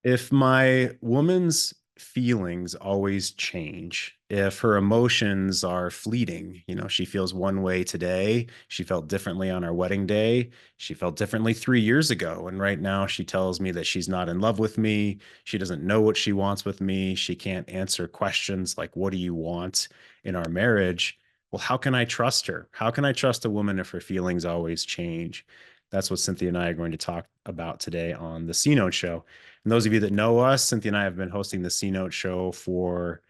If my woman's feelings always change, if her emotions are fleeting, she feels one way today, she felt differently on our wedding day, she felt differently 3 years ago, and right now she tells me that she's not in love with me, she doesn't know what she wants with me, she can't answer questions like, what do you want in our marriage? Well, how can I trust her? How can I trust a woman if her feelings always change? That's what Cynthia and I are going to talk about today on the C Note Show. And those of you that know us, Cynthia and I have been hosting the C Note Show for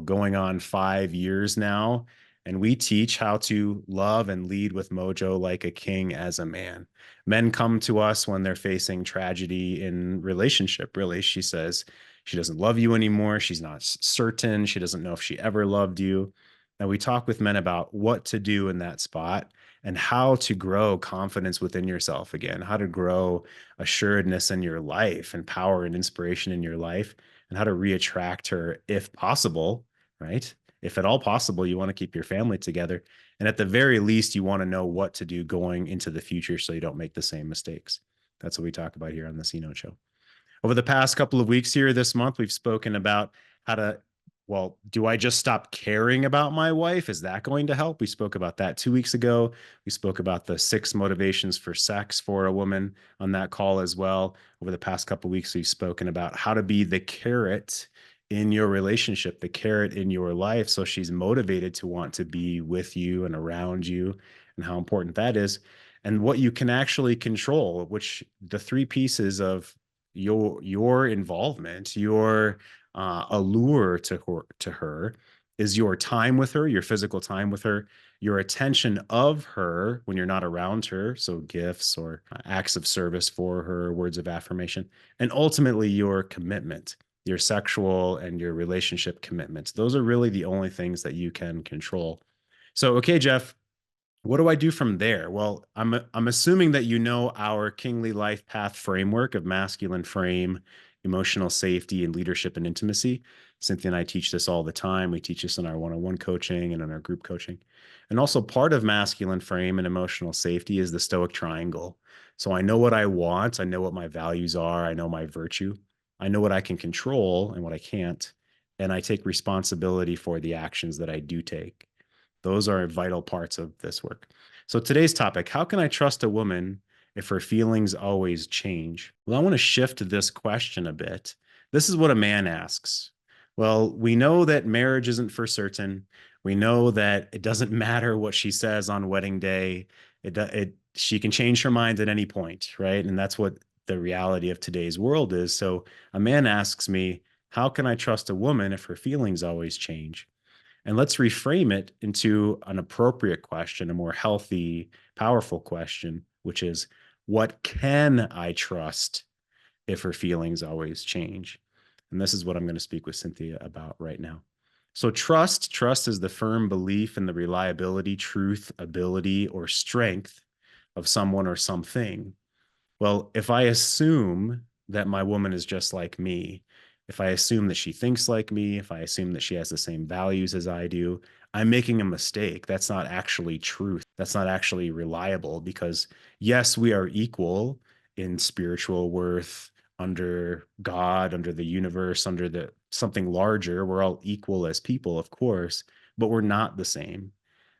going on 5 years now. And we teach how to love and lead with mojo like a king as a man. Men come to us when they're facing tragedy in relationship, really. She says she doesn't love you anymore. She's not certain. She doesn't know if she ever loved you. And we talk with men about what to do in that spot and how to grow confidence within yourself again, how to grow assuredness in your life and power and inspiration in your life, and how to reattract her if possible, right? If at all possible, you want to keep your family together. And at the very least, you want to know what to do going into the future so you don't make the same mistakes. That's what we talk about here on the C Note Show. Over the past couple of weeks here this month, we've spoken about how to, well, do I just stop caring about my wife? Is that going to help? We spoke about that 2 weeks ago. We spoke about the 6 motivations for sex for a woman on that call as well. Over the past couple of weeks, we've spoken about how to be the carrot in your relationship, the carrot in your life. So she's motivated to want to be with you and around you, and how important that is, and what you can actually control, which the three pieces of your involvement, your allure to her is your time with her, your physical time with her, your attention of her when you're not around her, so gifts or acts of service for her, words of affirmation, and ultimately your commitment, your sexual and your relationship commitments. Those are really the only things that you can control. So, okay, Jeff, what do I do from there? Well, I'm assuming that you know our Kingly Life Path framework of masculine frame, emotional safety, and leadership and intimacy. Cynthia and I teach this all the time. We teach this in our one-on-one coaching and in our group coaching. And also part of masculine frame and emotional safety is the Stoic triangle. So I know what I want, I know what my values are, I know my virtue, I know what I can control and what I can't, and I take responsibility for the actions that I do take. Those are vital parts of this work. So today's topic, how can I trust a woman if her feelings always change? Well, I want to shift this question a bit. This is what a man asks. Well, we know that marriage isn't for certain. We know that it doesn't matter what she says on wedding day. She can change her mind at any point, right? And that's what the reality of today's world is. So a man asks me, how can I trust a woman if her feelings always change? And let's reframe it into an appropriate question, a more healthy, powerful question, which is, what can I trust if her feelings always change? And this is what I'm going to speak with Cynthia about right now. So trust is the firm belief in the reliability, truth, ability, or strength of someone or something. Well, if I assume that my woman is just like me, if I assume that she thinks like me, if I assume that she has the same values as I do, I'm making a mistake. That's not actually truth. That's not actually reliable because, yes, we are equal in spiritual worth under God, under the universe, under the something larger. We're all equal as people, of course, but we're not the same.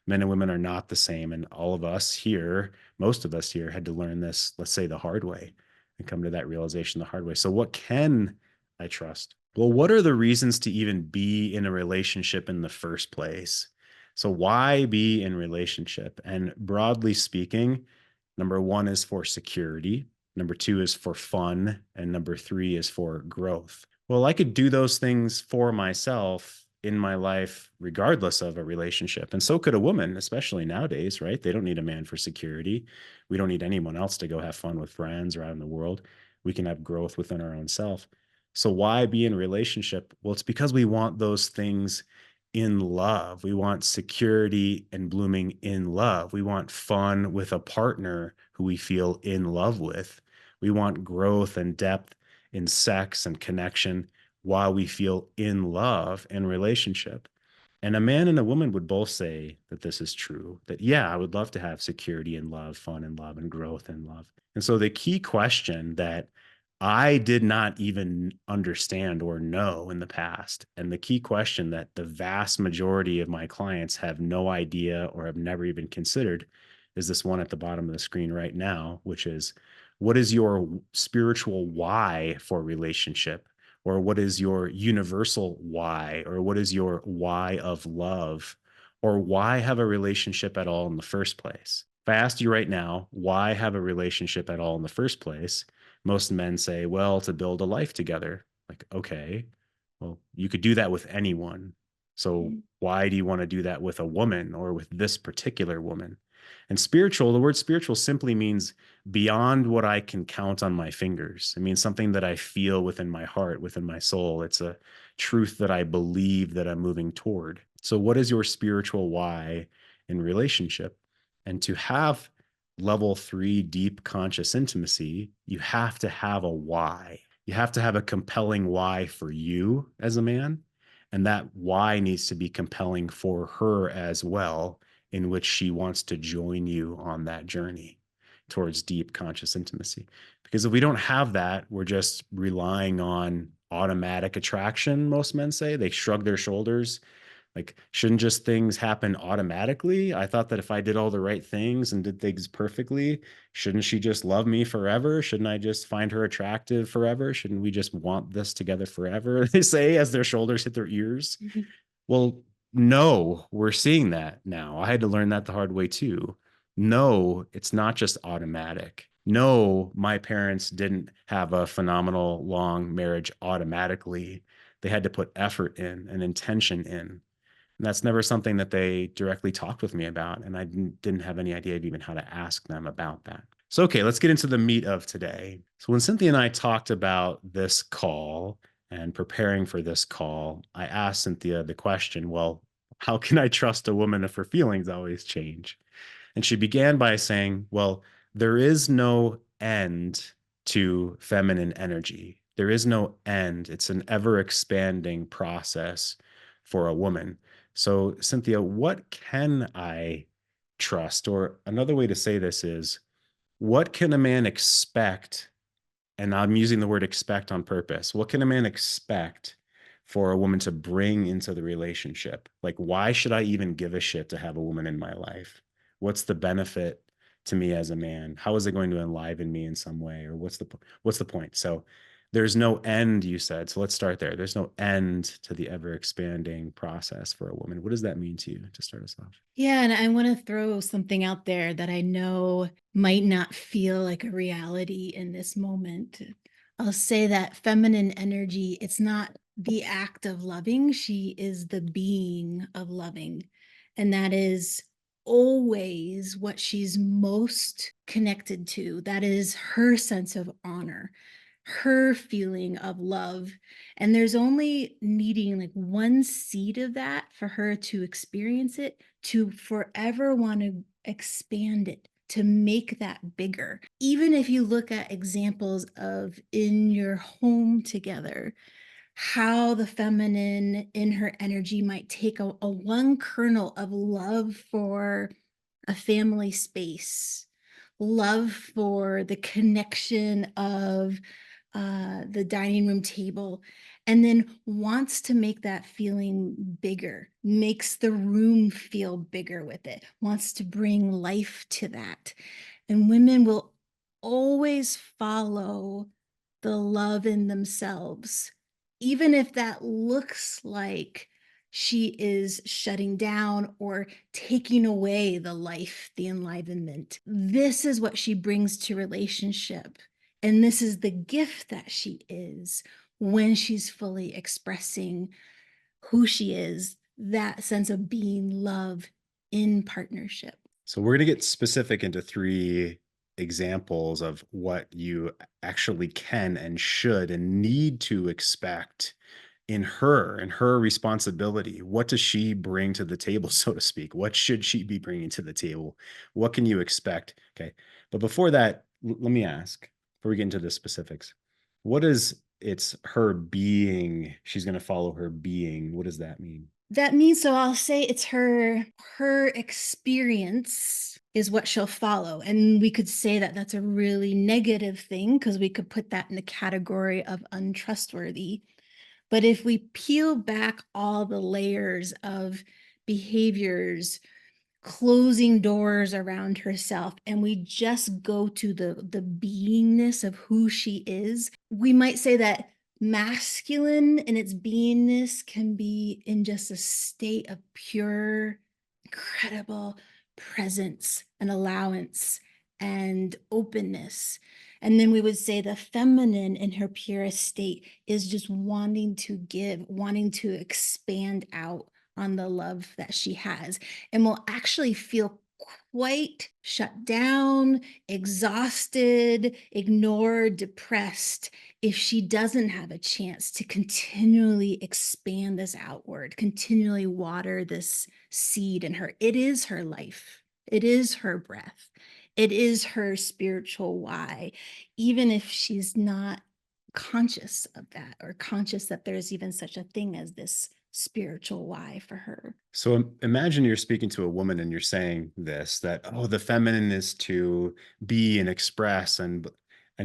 Men and women are not the same. And all of us here, most of us here, had to learn this, let's say, the hard way and come to that realization the hard way. So, what can I trust? Well, what are the reasons to even be in a relationship in the first place? So, why be in relationship? And broadly speaking, number one is for security. Number two is for fun. And number three is for growth. Well, I could do those things for myself in my life, regardless of a relationship. And so could a woman, especially nowadays, right? They don't need a man for security. We don't need anyone else to go have fun with friends around in the world. We can have growth within our own self. So why be in a relationship? Well, it's because we want those things in love. We want security and blooming in love. We want fun with a partner who we feel in love with. We want growth and depth in sex and connection while we feel in love and relationship. And a man and a woman would both say that this is true, that, yeah, I would love to have security and love, fun and love, and growth and love. And so the key question that I did not even understand or know in the past. And the key question that the vast majority of my clients have no idea or have never even considered is this one at the bottom of the screen right now, which is, what is your spiritual why for relationship? Or what is your universal why? Or what is your why of love? Or why have a relationship at all in the first place? If I asked you right now, why have a relationship at all in the first place? Most men say, well, to build a life together. Like, okay, well, you could do that with anyone. So why do you want to do that with a woman or with this particular woman? And spiritual, the word spiritual simply means beyond what I can count on my fingers. It means something that I feel within my heart, within my soul. It's a truth that I believe that I'm moving toward. So, what is your spiritual why in relationship? And to have level 3 deep conscious intimacy, you have to have a why. You have to have a compelling why for you as a man. And that why needs to be compelling for her as well, in which she wants to join you on that journey towards deep conscious intimacy. Because if we don't have that, we're just relying on automatic attraction, most men say. They shrug their shoulders. Like, shouldn't just things happen automatically? I thought that if I did all the right things and did things perfectly, shouldn't she just love me forever? Shouldn't I just find her attractive forever? Shouldn't we just want this together forever? They say as their shoulders hit their ears. Well, no, we're seeing that now. I had to learn that the hard way too. No, it's not just automatic. No, my parents didn't have a phenomenal long marriage automatically. They had to put effort in and intention in. And that's never something that they directly talked with me about. And I didn't have any idea of even how to ask them about that. So, okay, let's get into the meat of today. So, when Cynthia and I talked about this call and preparing for this call, I asked Cynthia the question, well, how can I trust a woman if her feelings always change? And she began by saying, well, there is no end to feminine energy. There is no end. It's an ever expanding process for a woman. So, Cynthia, what can I trust? Or another way to say this is, what can a man expect? And I'm using the word expect on purpose. What can a man expect for a woman to bring into the relationship? Like, why should I even give a shit to have a woman in my life? What's the benefit to me as a man? How is it going to enliven me in some way? Or what's the point? So there's no end, you said. So let's start there. There's no end to the ever expanding process for a woman. What does that mean to you to start us off? Yeah, and I want to throw something out there that I know might not feel like a reality in this moment. I'll say that feminine energy, it's not the act of loving, she is the being of loving. And that is always what she's most connected to. That is her sense of honor, her feeling of love. And there's only needing like one seed of that for her to experience it, to forever want to expand it, to make that bigger. Even if you look at examples of in your home together, how the feminine in her energy might take a one kernel of love for a family space, love for the connection of the dining room table, and then wants to make that feeling bigger, makes the room feel bigger with it, wants to bring life to that. And women will always follow the love in themselves, even if that looks like she is shutting down or taking away the life, the enlivenment. This is what she brings to relationship. And this is the gift that she is when she's fully expressing who she is, that sense of being love in partnership. So we're going to get specific into 3 examples of what you actually can and should and need to expect in her and her responsibility. What does she bring to the table, so to speak? What should she be bringing to the table? What can you expect? Okay. But before that, let me ask, before we get into the specifics, what is it's her being? She's going to follow her being. What does that mean? That means, so I'll say it's her experience. is what she'll follow. And we could say that that's a really negative thing because we could put that in the category of untrustworthy. But if we peel back all the layers of behaviors, closing doors around herself, and we just go to the beingness of who she is, we might say that masculine in its beingness can be in just a state of pure, incredible presence and allowance and openness. And then we would say the feminine in her purest state is just wanting to give, wanting to expand out on the love that she has, and will actually feel quite shut down, exhausted, ignored, depressed if she doesn't have a chance to continually expand this outward, continually water this seed in her. It is her life, it is her breath, it is her spiritual why, even if she's not conscious of that or conscious that there's even such a thing as this spiritual why for her. So imagine you're speaking to a woman and you're saying this, that, oh, the feminine is to be and express. And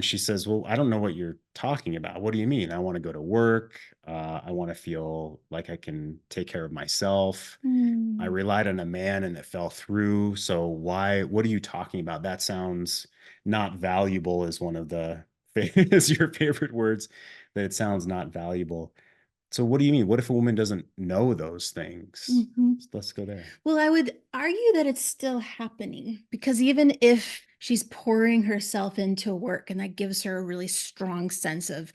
she says, well, I don't know what you're talking about. What do you mean? I want to go to work. I want to feel like I can take care of myself. I Mm. relied on a man and it fell through. So what are you talking about? That sounds not valuable is one of the, is your favorite words, that it sounds not valuable. So what do you mean? What if a woman doesn't know those things? Mhm. Let's go there. Well, I would argue that it's still happening because even if she's pouring herself into work and that gives her a really strong sense of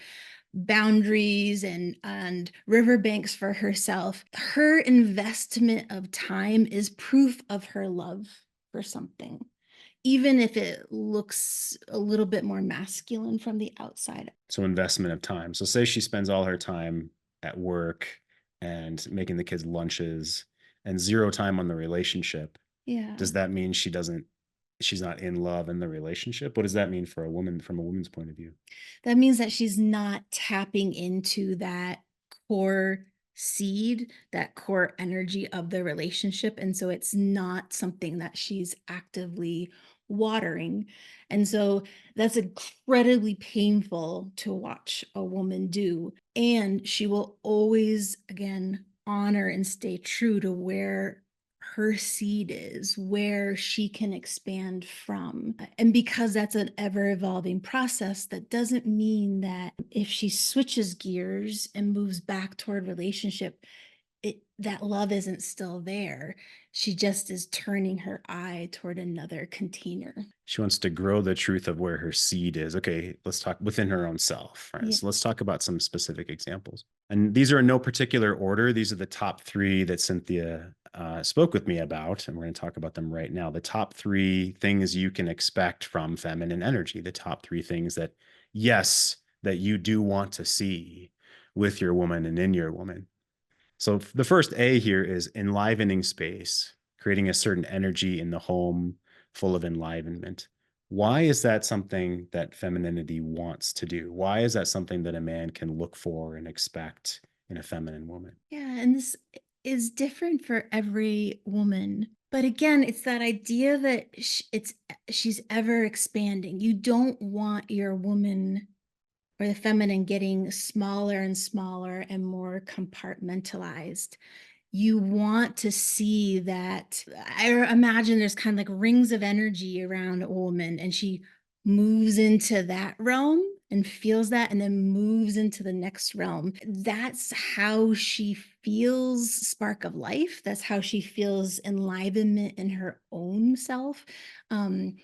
boundaries and riverbanks for herself, her investment of time is proof of her love for something, even if it looks a little bit more masculine from the outside. So investment of time. So say she spends all her time at work and making the kids lunches and zero time on the relationship. Yeah. Does that mean she's not in love in the relationship? What does that mean for a woman from a woman's point of view? That means that she's not tapping into that core seed, that core energy of the relationship. And so it's not something that she's actively watering. And so that's incredibly painful to watch a woman do. And she will always, again, honor and stay true to where her seed is, where she can expand from. And because that's an ever evolving process, that doesn't mean that if she switches gears and moves back toward relationship, that love isn't still there. She just is turning her eye toward another container. She wants to grow the truth of where her seed is. Okay, let's talk within her own self. All right. Yeah. So let's talk about some specific examples. And these are in no particular order. These are the top three that Cynthia spoke with me about. And we're going to talk about them right now. The top three things you can expect from feminine energy. The top three things that, yes, that you do want to see with your woman and in your woman. So the first A here is enlivening space, creating a certain energy in the home full of enlivenment. Why is that something that femininity wants to do? Why is that something that a man can look for and expect in a feminine woman? Yeah. And this is different for every woman. But again, it's that idea that she's ever expanding. You don't want your woman or the feminine getting smaller and smaller and more compartmentalized. You want to see that. I imagine there's kind of like rings of energy around a woman, and she moves into that realm and feels that, and then moves into the next realm. That's how she feels spark of life. That's how she feels enlivenment in her own self. Um,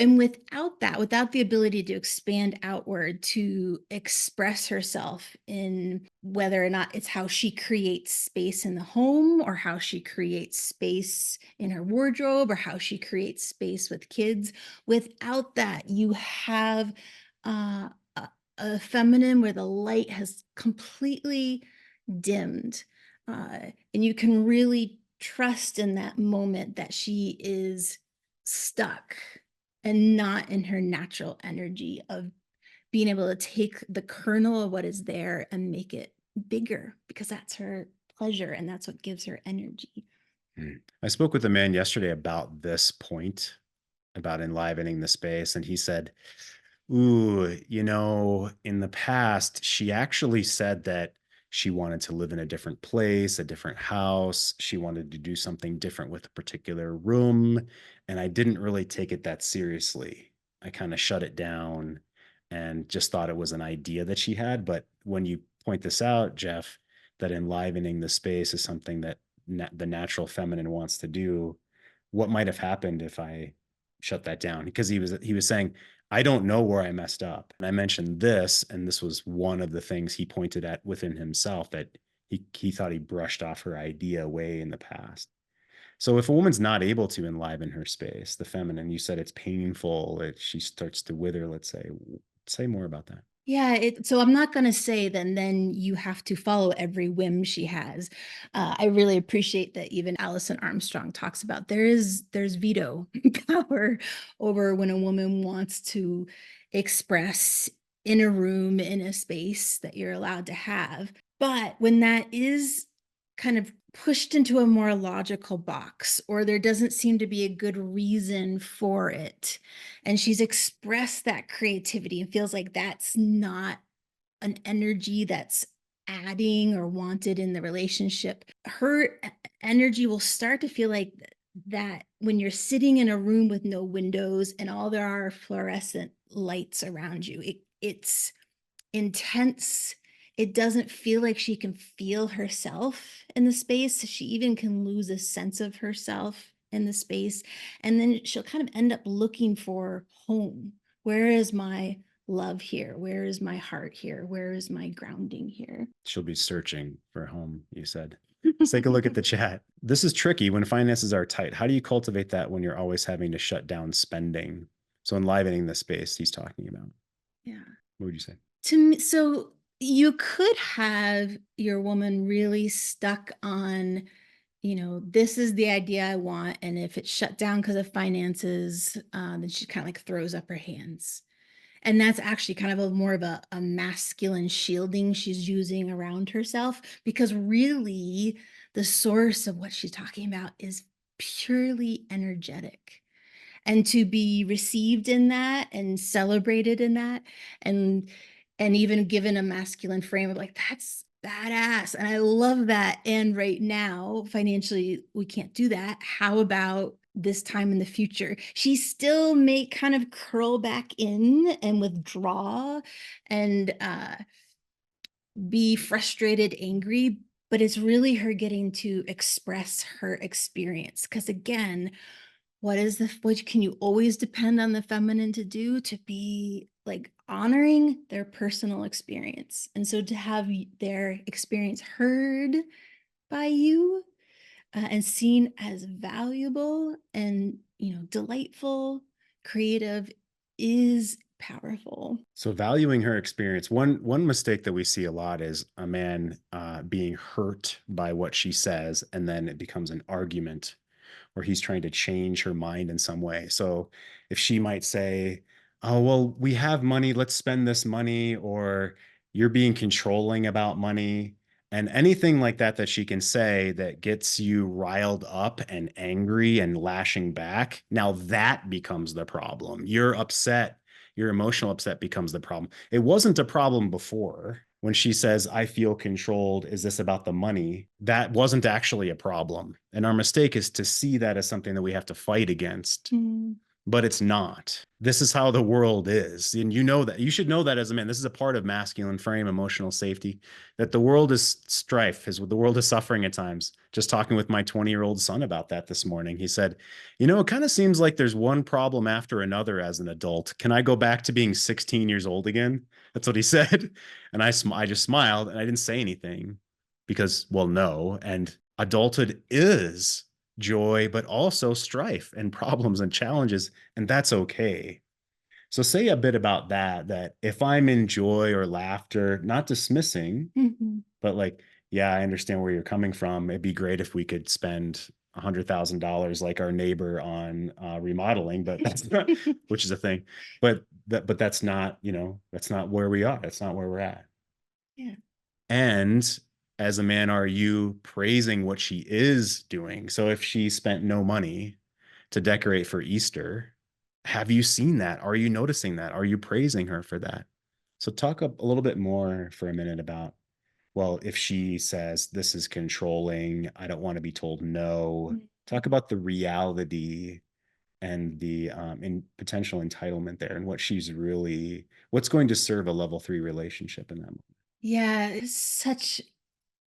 and without that, without the ability to expand outward, to express herself in whether or not it's how she creates space in the home or how she creates space in her wardrobe or how she creates space with kids, without that, you have a feminine where the light has completely dimmed. And you can really trust in that moment that she is stuck and not in her natural energy of being able to take the kernel of what is there and make it bigger because that's her pleasure and that's what gives her energy. I spoke with a man yesterday about this point. about enlivening the space. And he said, ooh, in the past, she actually said that she wanted to live in a different place, a different house. She wanted to do something different with a particular room. And I didn't really take it that seriously. I kind of shut it down and just thought it was an idea that she had. But when you point this out, Jeff, that enlivening the space is something that the natural feminine wants to do, what might have happened if I shut that down? Because he was saying, I don't know where I messed up. And I mentioned this, and this was one of the things he pointed at within himself, that he thought he brushed off her idea way in the past. So if a woman's not able to enliven her space, the feminine, you said it's painful, she starts to wither, let's say more about that. Yeah, so I'm not gonna say then you have to follow every whim she has. I really appreciate that even Alison Armstrong talks about there's veto power over when a woman wants to express in a room, in a space that you're allowed to have. But when that is kind of pushed into a more logical box, or there doesn't seem to be a good reason for it, and she's expressed that creativity and feels like that's not an energy that's adding or wanted in the relationship, her energy will start to feel like that when you're sitting in a room with no windows and all there are fluorescent lights around you, it's intense. It doesn't feel like she can feel herself in the space. She even can lose a sense of herself in the space. And then she'll kind of end up looking for home. Where is my love here? Where is my heart here? Where is my grounding here? She'll be searching for a home, you said. Let's take a look at the chat. This is tricky when finances are tight. How do you cultivate that when you're always having to shut down spending? So enlivening the space he's talking about. Yeah. What would you say? To me, so you could have your woman really stuck on, this is the idea I want. And if it's shut down because of finances, then she kind of like throws up her hands. And that's actually kind of more of a masculine shielding she's using around herself, because really the source of what she's talking about is purely energetic. And to be received in that and celebrated in that, and even given a masculine frame of like, that's badass and I love that, and right now financially we can't do that, how about this time in the future? She still may kind of curl back in and withdraw and be frustrated, angry, but it's really her getting to express her experience, because again, what can you always depend on the feminine to do? To be like honoring their personal experience. And so to have their experience heard by you, and seen as valuable and, delightful, creative, is powerful. So valuing her experience. One mistake that we see a lot is a man being hurt by what she says, and then it becomes an argument where he's trying to change her mind in some way. So if she might say, "Oh, well, we have money, let's spend this money," or "You're being controlling about money," and anything like that that she can say that gets you riled up and angry and lashing back, now that becomes the problem. You're upset, your emotional upset becomes the problem. It wasn't a problem before. When she says, I feel controlled, is this about the money? That wasn't actually a problem. And our mistake is to see that as something that we have to fight against, Mm. but it's not. This is how the world is. And you know that. You should know that as a man. This is a part of masculine frame, emotional safety, that the world is strife, the world is suffering at times. Just talking with my 20-year-old son about that this morning. He said, it kind of seems like there's one problem after another as an adult. Can I go back to being 16 years old again? That's what he said. And I just smiled and I didn't say anything because, well, no. And adulthood is joy, but also strife and problems and challenges, and that's okay. So say a bit about that if I'm in joy or laughter, not dismissing, Mhm. but like, yeah, I understand where you're coming from. It'd be great if we could spend $100,000 like our neighbor on remodeling, but that's not, which is a thing. But that's not, that's not where we are. That's not where we're at. Yeah. And as a man, are you praising what she is doing? So if she spent no money to decorate for Easter, Have you seen that? Are you noticing that? Are you praising her for that? So talk a little bit more for a minute about, well, if she says this is controlling, I don't want to be told no. Talk about the reality and the potential entitlement there, and what she's really, what's going to serve a level 3 relationship in that moment. Yeah, it's such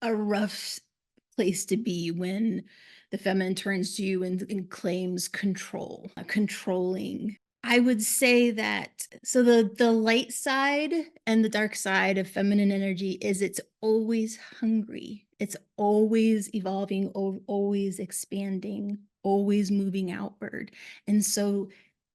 a rough place to be when the feminine turns to you and claims control, controlling. I would say that so the light side and the dark side of feminine energy is it's always hungry. It's always evolving, always expanding, always moving outward. And so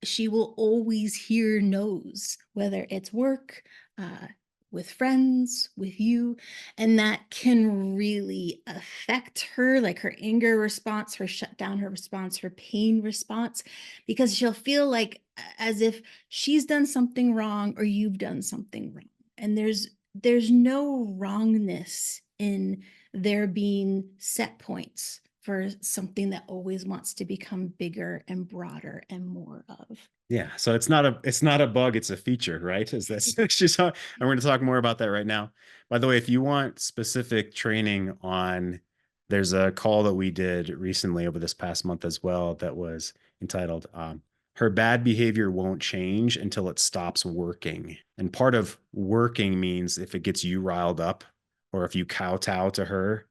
she will always hear no's, whether it's work, uh, with friends, with you, and that can really affect her, like her anger response, her shutdown, her response, her pain response, because she'll feel like as if she's done something wrong or you've done something wrong. And there's no wrongness in there being set points for something that always wants to become bigger and broader and more of. Yeah, so it's not a bug, it's a feature, right? Is that she's I'm going to talk more about that right now. By the way, if you want specific training on, there's a call that we did recently over this past month as well that was entitled "Her Bad Behavior Won't Change Until It Stops Working." And part of working means if it gets you riled up, or if you kowtow to her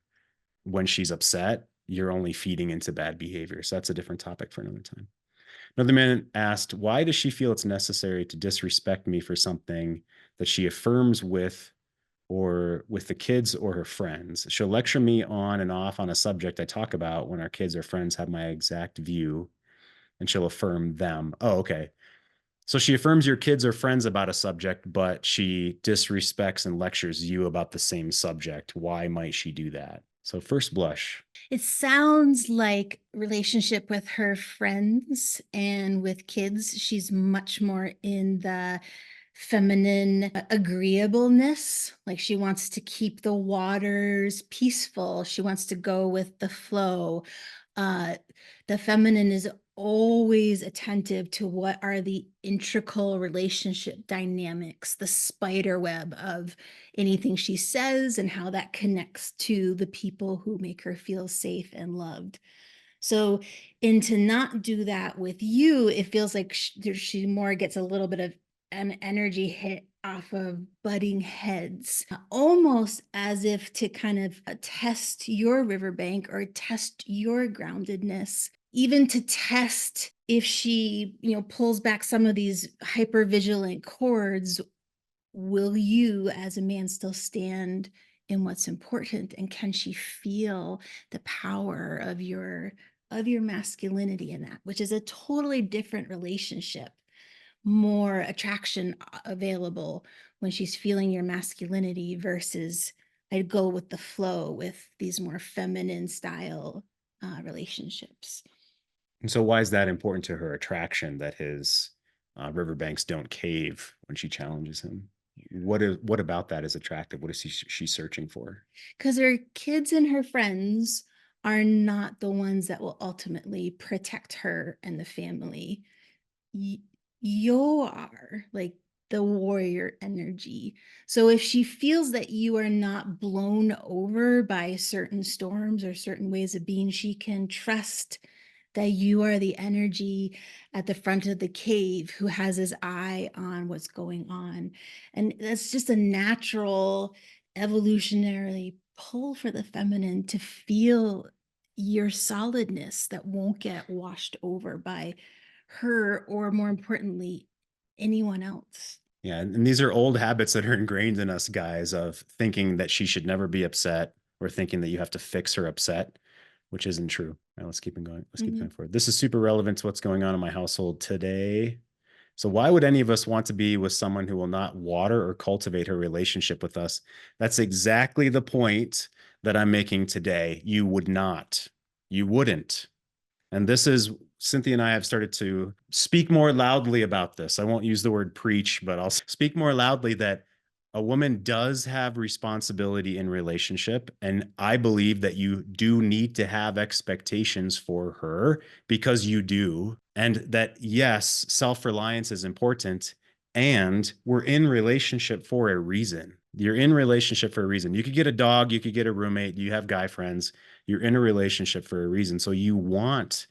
when she's upset, you're only feeding into bad behavior. So that's a different topic for another time. Another man asked, why does she feel it's necessary to disrespect me for something that she affirms with or with the kids or her friends? She'll lecture me on and off on a subject I talk about when our kids or friends have my exact view, and she'll affirm them. Oh, okay. So she affirms your kids or friends about a subject, but she disrespects and lectures you about the same subject. Why might she do that? So, first blush. It sounds like relationship with her friends and with kids. She's much more in the feminine agreeableness. Like she wants to keep the waters peaceful. She wants to go with the flow. Uh, the feminine is always attentive to what are the integral relationship dynamics, the spider web of anything she says and how that connects to the people who make her feel safe and loved. So, and to not do that with you, it feels like she more gets a little bit of an energy hit off of butting heads, almost as if to kind of test your riverbank or test your groundedness, even to test if she, pulls back some of these hyper vigilant cords. Will you as a man still stand in what's important, and can she feel the power of your masculinity in that, which is a totally different relationship, more attraction available when she's feeling your masculinity versus I'd go with the flow with these more feminine style relationships. And so, why is that important to her attraction, that his riverbanks don't cave when she challenges him? What about that is attractive? What is she searching for? Because her kids and her friends are not the ones that will ultimately protect her and the family. Y- you are like the warrior energy. So if she feels that you are not blown over by certain storms or certain ways of being, she can trust that you are the energy at the front of the cave who has his eye on what's going on. And that's just a natural evolutionary pull for the feminine to feel your solidness that won't get washed over by her or more importantly anyone else. Yeah, and these are old habits that are ingrained in us guys, of thinking that she should never be upset, or thinking that you have to fix her upset, which isn't true. Now let's keep going. Let's keep Mhm. going forward. This is super relevant to what's going on in my household today. So why would any of us want to be with someone who will not water or cultivate her relationship with us? That's exactly the point that I'm making today. You would not. You wouldn't. And this is, Cynthia and I have started to speak more loudly about this. I won't use the word preach, but I'll speak more loudly that A woman does have responsibility in relationship, and I believe that you do need to have expectations for her because you do. And that, yes, self-reliance is important, and we're in relationship for a reason. You're in relationship for a reason. You could get a dog, you could get a roommate, you have guy friends. You're in a relationship for a reason. So you want,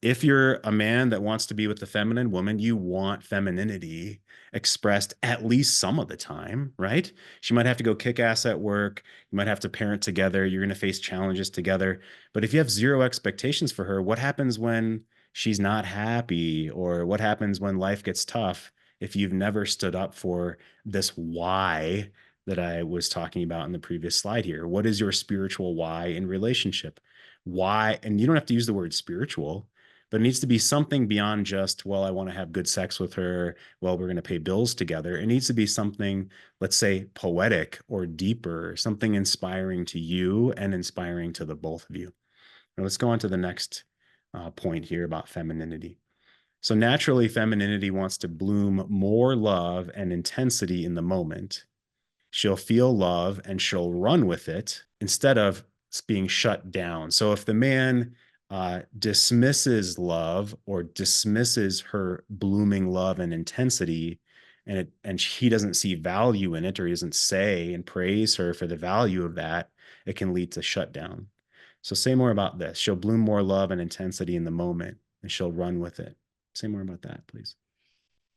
if you're a man that wants to be with the feminine woman, you want femininity expressed at least some of the time, right? She might have to go kick ass at work. You might have to parent together. You're going to face challenges together. But if you have zero expectations for her, what happens when she's not happy? Or what happens when life gets tough if you've never stood up for this why that I was talking about in the previous slide here? What is your spiritual why in relationship? Why? And you don't have to use the word spiritual, but it needs to be something beyond just, well, I want to have good sex with her. Well, we're going to pay bills together. It needs to be something, let's say, poetic or deeper, something inspiring to you and inspiring to the both of you. Now, let's go on to the next point here about femininity. So naturally, femininity wants to bloom more love and intensity in the moment. She'll feel love and she'll run with it instead of being shut down. So if the man dismisses love or dismisses her blooming love and intensity, and he doesn't see value in it, or he doesn't say and praise her for the value of that, it can lead to shutdown. So say more about this. She'll bloom more love and intensity in the moment, and she'll run with it. Say more about that, please.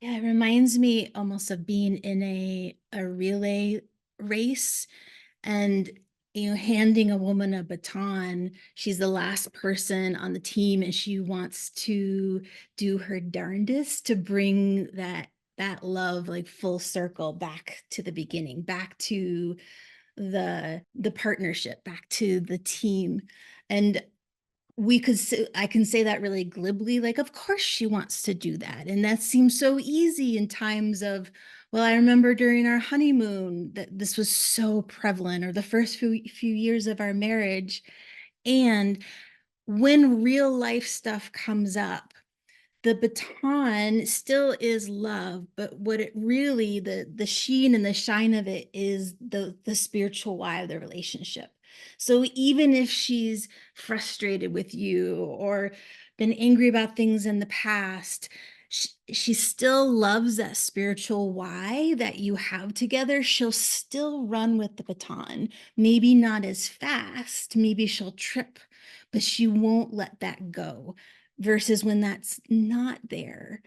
Yeah, it reminds me almost of being in a relay race and handing a woman a baton. She's the last person on the team and she wants to do her darndest to bring that love like full circle back to the beginning, back to the partnership, back to the team. And I can say that really glibly, like, of course she wants to do that. And that seems so easy in times of, well, I remember during our honeymoon that this was so prevalent, or the first few years of our marriage. And when real life stuff comes up, the baton still is love, but what it really, the sheen and the shine of it is the spiritual why of the relationship. So even if she's frustrated with you or been angry about things in the past, she still loves that spiritual why that you have together. She'll still run with the baton, maybe not as fast, maybe she'll trip, but she won't let that go. Versus when that's not there,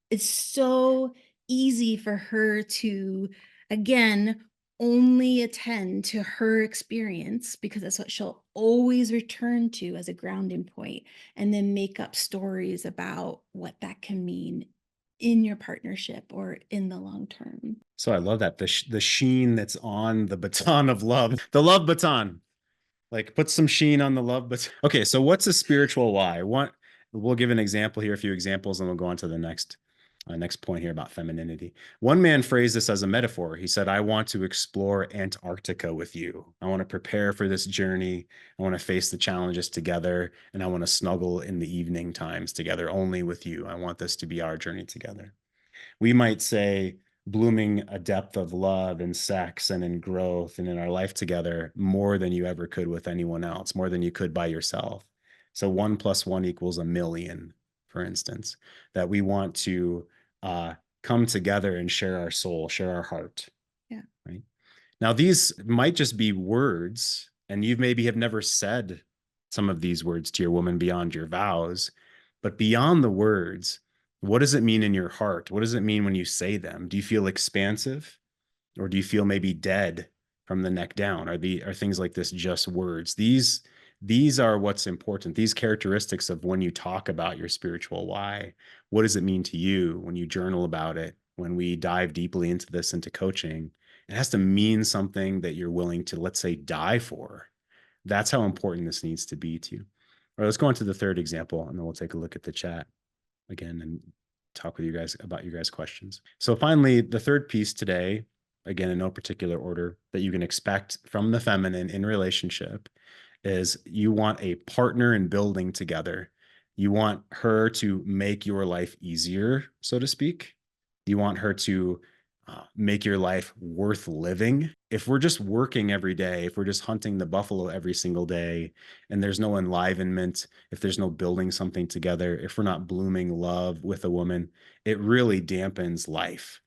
it's so easy for her to, again, only attend to her experience because that's what she'll always return to as a grounding point, and then make up stories about what that can mean in your partnership or in the long term. So I love that the sheen that's on the baton of love, the love baton. Like put some sheen on the love. But okay, so what's a spiritual why? What we'll give an example here, a few examples, and we'll go on to the next point here about femininity. One man phrased this as a metaphor. He said, I want to explore Antarctica with you. I want to prepare for this journey. I want to face the challenges together, and I want to snuggle in the evening times together only with you. I want this to be our journey together. We might say blooming a depth of love and sex and in growth and in our life together more than you ever could with anyone else, more than you could by yourself. So 1 + 1 = 1,000,000, for instance, that we want to come together and share our soul, share our heart. Yeah. Right. Now, these might just be words, and you maybe have never said some of these words to your woman beyond your vows, but beyond the words, what does it mean in your heart? What does it mean when you say them? Do you feel expansive, or do you feel maybe dead from the neck down? Are things like this just words? These are what's important. These characteristics of when you talk about your spiritual why. What does it mean to you when you journal about it? When we dive deeply into this, into coaching, it has to mean something that you're willing to, let's say, die for. That's how important this needs to be to you. All right, let's go on to the third example, and then we'll take a look at the chat again and talk with you guys about your guys' questions. So finally, the third piece today, again, in no particular order, that you can expect from the feminine in relationship is you want a partner in building together. You want her to make your life easier, so to speak. You want her to make your life worth living. If we're just working every day, if we're just hunting the buffalo every single day, and there's no enlivenment, if there's no building something together, if we're not blooming love with a woman, it really dampens life.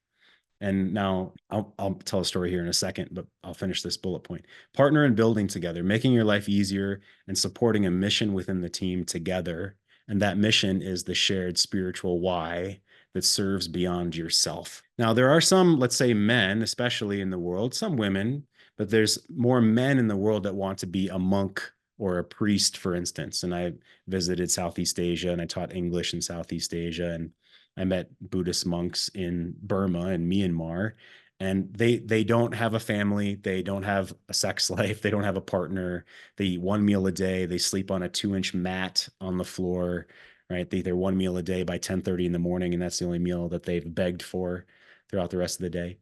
And now I'll tell a story here in a second, but I'll finish this bullet point. Partner in building together, making your life easier and supporting a mission within the team together. And that mission is the shared spiritual why that serves beyond yourself. Now, there are some, let's say, men, especially in the world, some women, but there's more men in the world that want to be a monk or a priest, for instance. And I visited Southeast Asia and I taught English in Southeast Asia. And I met Buddhist monks in Burma and Myanmar, and they don't have a family, they don't have a sex life, they don't have a partner. They eat one meal a day, they sleep on a 2-inch mat on the floor, right? They eat their one meal a day by 10:30 in the morning, and that's the only meal that they've begged for throughout the rest of the day.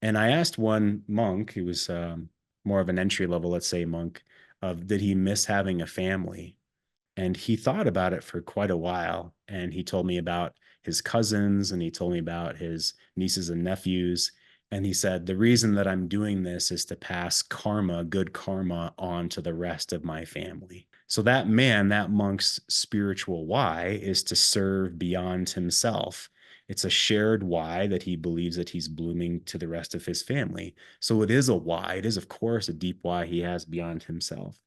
And I asked one monk who was more of an entry level, let's say, monk, of did he miss having a family? And he thought about it for quite a while. And he told me about his cousins and he told me about his nieces and nephews. And he said, the reason that I'm doing this is to pass karma, good karma, on to the rest of my family. So that man, that monk's spiritual why is to serve beyond himself. It's a shared why that he believes that he's blooming to the rest of his family. So it is a why. It is, of course, a deep why he has beyond himself.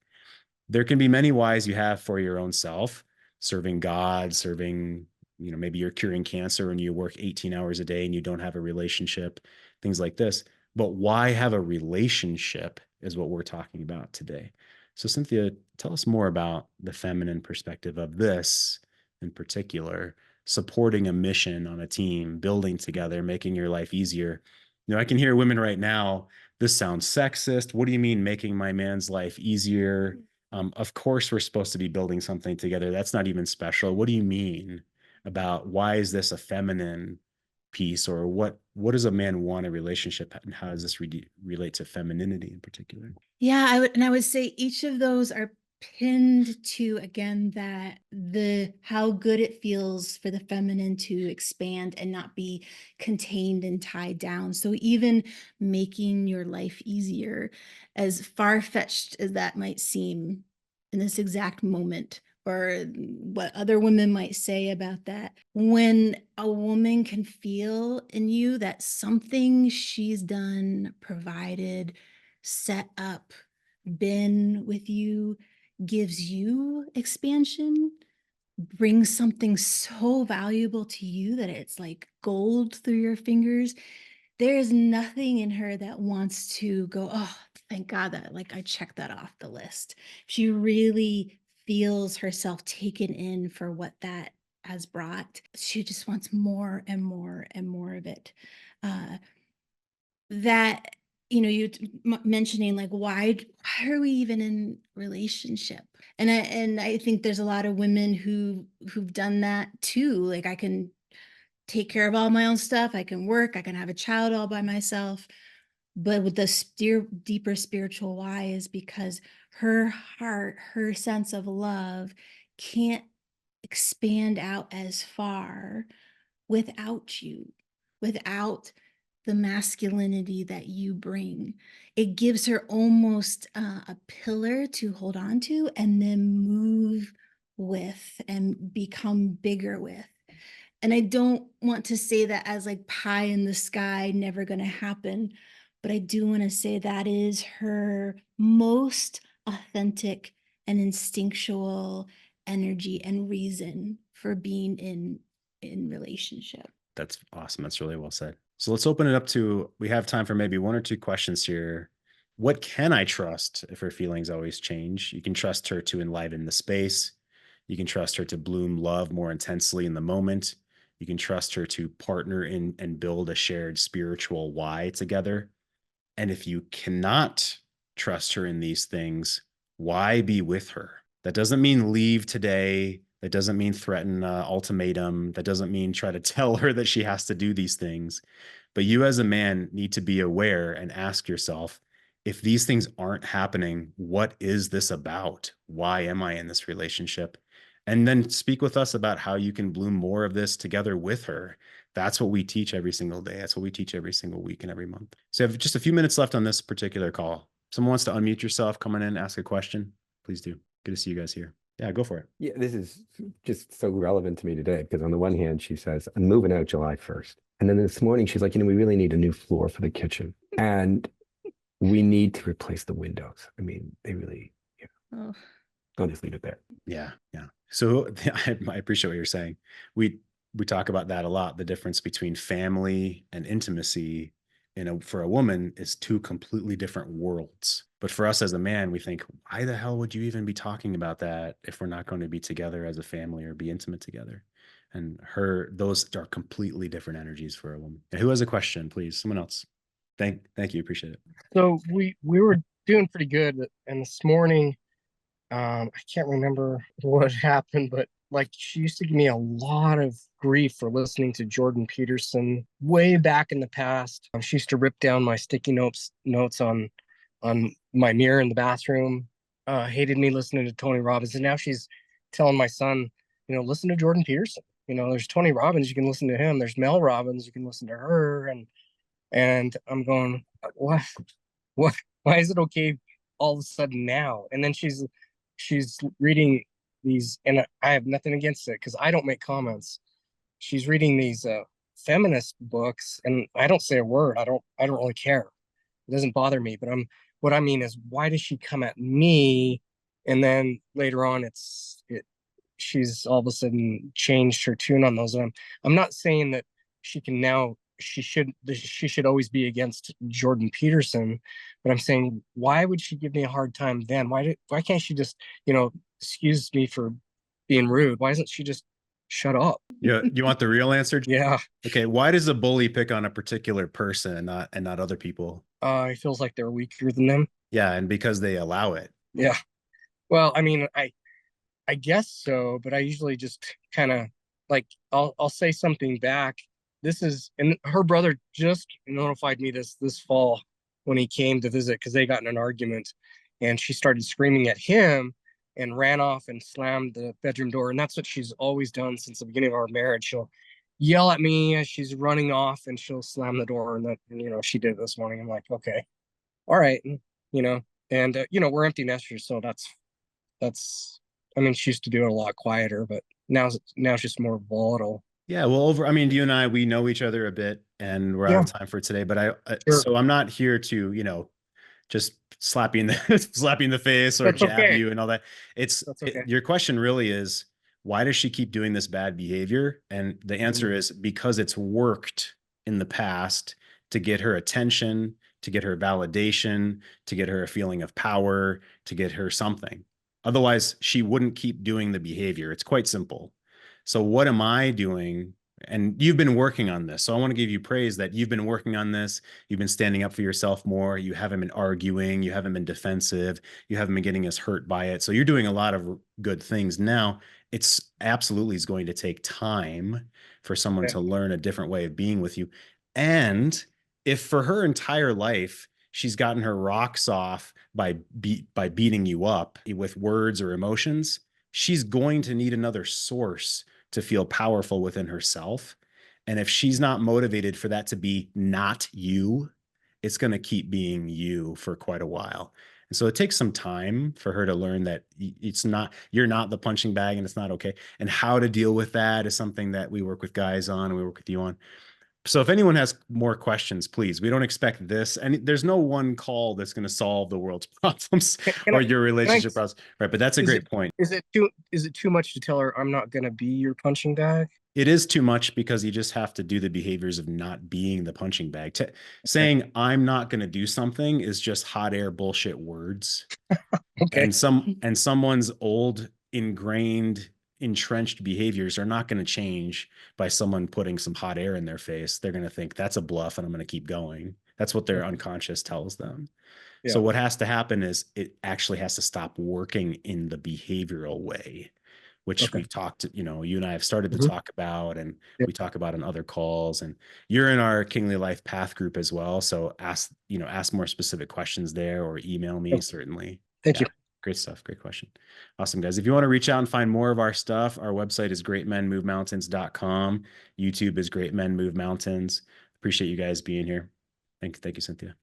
There can be many whys you have for your own self, serving God, serving, maybe you're curing cancer and you work 18 hours a day and you don't have a relationship, things like this. But why have a relationship is what we're talking about today. So, Cynthia, tell us more about the feminine perspective of this in particular, supporting a mission on a team, building together, making your life easier. I can hear women right now, this sounds sexist. What do you mean making my man's life easier? Of course, we're supposed to be building something together. That's not even special. What do you mean about why is this a feminine piece, or what does a man want a relationship, and how does this relate to femininity in particular? Yeah, I would say each of those are pinned to, again, that the how good it feels for the feminine to expand and not be contained and tied down. So even making your life easier, as far-fetched as that might seem in this exact moment, or what other women might say about that, when a woman can feel in you that something she's done, provided, set up, been with you, gives you expansion, brings something so valuable to you that it's like gold through your fingers. There is nothing in her that wants to go, oh, thank God that like I checked that off the list. She really feels herself taken in for what that has brought. She just wants more and more and more of it. Uh, that mentioning like why are we even in relationship, and I think there's a lot of women who've done that too. Like, I can take care of all my own stuff, I can work, I can have a child all by myself, but with the deeper spiritual why is because her heart, her sense of love can't expand out as far without you, without the masculinity that you bring. It gives her almost a pillar to hold on to and then move with and become bigger with. And I don't want to say that as like pie in the sky, never going to happen. But I do want to say that is her most authentic and instinctual energy and reason for being in relationship. That's awesome. That's really well said. So let's open it up to, we have time for maybe one or two questions here. What can I trust if her feelings always change? You can trust her to enliven the space. You can trust her to bloom love more intensely in the moment. You can trust her to partner in and build a shared spiritual why together. And if you cannot trust her in these things, why be with her? That doesn't mean leave today. That doesn't mean threaten ultimatum. That doesn't mean try to tell her that she has to do these things. But you as a man need to be aware and ask yourself, if these things aren't happening, what is this about? Why am I in this relationship? And then speak with us about how you can bloom more of this together with her. That's what we teach every single day. That's what we teach every single week and every month. So you have just a few minutes left on this particular call. Someone wants to unmute yourself, come on in, ask a question. Please do. Good to see you guys here. Yeah, go for it. Yeah, this is just so relevant to me today because on the one hand, she says, I'm moving out July 1st. And then this morning, she's like, we really need a new floor for the kitchen. And we need to replace the windows. I mean, they really, Oh. I'll just leave it there. Yeah. Yeah. So I appreciate what you're saying. We talk about that a lot. The difference between family and intimacy for a woman is two completely different worlds. But for us as a man, we think, why the hell would you even be talking about that if we're not going to be together as a family or be intimate together? And those are completely different energies for a woman. And who has a question, please? Someone else. Thank you. Appreciate it. So we were doing pretty good, and this morning, I can't remember what happened, but like she used to give me a lot of grief for listening to Jordan Peterson way back in the past. She used to rip down my sticky notes on my mirror in the bathroom. Hated me listening to Tony Robbins, and now she's telling my son, listen to Jordan Peterson. There's Tony Robbins, you can listen to him. There's Mel Robbins, you can listen to her, and I'm going, what? Why is it okay all of a sudden now? And then she's reading these, and I have nothing against it because I don't make comments. She's reading these feminist books, and I don't say a word. I don't really care. It doesn't bother me. But what I mean is, why does she come at me? And then later on, she's all of a sudden changed her tune on those. And I'm not saying that she should always be against Jordan Peterson, but I'm saying, why would she give me a hard time then? Why can't she just, excuse me for being rude? Why doesn't she just shut up? Yeah, you want the real answer? Yeah. Okay. Why does a bully pick on a particular person and not other people? It feels like they're weaker than them. Yeah, and because they allow it. Yeah. Well, I mean, I guess so, but I usually just kind of like I'll say something back. And her brother just notified me this fall when he came to visit because they got in an argument, and she started screaming at him and ran off and slammed the bedroom door. And that's what she's always done since the beginning of our marriage. She'll yell at me as she's running off, and she'll slam the door. And she did it this morning. I'm like, okay, all right, and we're empty nesters, so that's. I mean, she used to do it a lot quieter, but now it's just more volatile. Yeah, well, you and I, we know each other a bit, and we're out of time for today. But Sure. So I'm not here to, just slapping the face or jab you and all that. Your question really is, why does she keep doing this bad behavior? And the answer is because it's worked in the past to get her attention, to get her validation, to get her a feeling of power, to get her something. Otherwise, she wouldn't keep doing the behavior. It's quite simple. So what am I doing? And you've been working on this. So I want to give you praise that you've been working on this. You've been standing up for yourself more. You haven't been arguing. You haven't been defensive. You haven't been getting us hurt by it. So you're doing a lot of good things. Now, it's absolutely is going to take time for someone to learn a different way of being with you. And if for her entire life, she's gotten her rocks off by beating you up with words or emotions, she's going to need another source to feel powerful within herself. And if she's not motivated for that to be not you, it's going to keep being you for quite a while. And so it takes some time for her to learn that you're not the punching bag, and it's not okay. And how to deal with that is something that we work with guys on, and we work with you on. So if anyone has more questions, please, we don't expect this. And there's no one call that's going to solve the world's problems or your relationship problems. Right. But that's a great point. Is it too much to tell her I'm not going to be your punching bag? It is too much because you just have to do the behaviors of not being the punching bag. Saying I'm not going to do something is just hot air bullshit words. Okay. And someone's old, ingrained, entrenched behaviors are not going to change by someone putting some hot air in their face. They're going to think that's a bluff and I'm going to keep going. That's what their unconscious tells them. Yeah. So what has to happen is it actually has to stop working in the behavioral way, which we've talked, you and I have started to talk about, and we talk about in other calls, and you're in our Kingly Life Path group as well. So ask more specific questions there, or email me, certainly. Thank you. Great stuff. Great question. Awesome, guys. If you want to reach out and find more of our stuff, our website is greatmenmovemountains.com. YouTube is Great Men Move Mountains. Appreciate you guys being here. Thank you, Cynthia.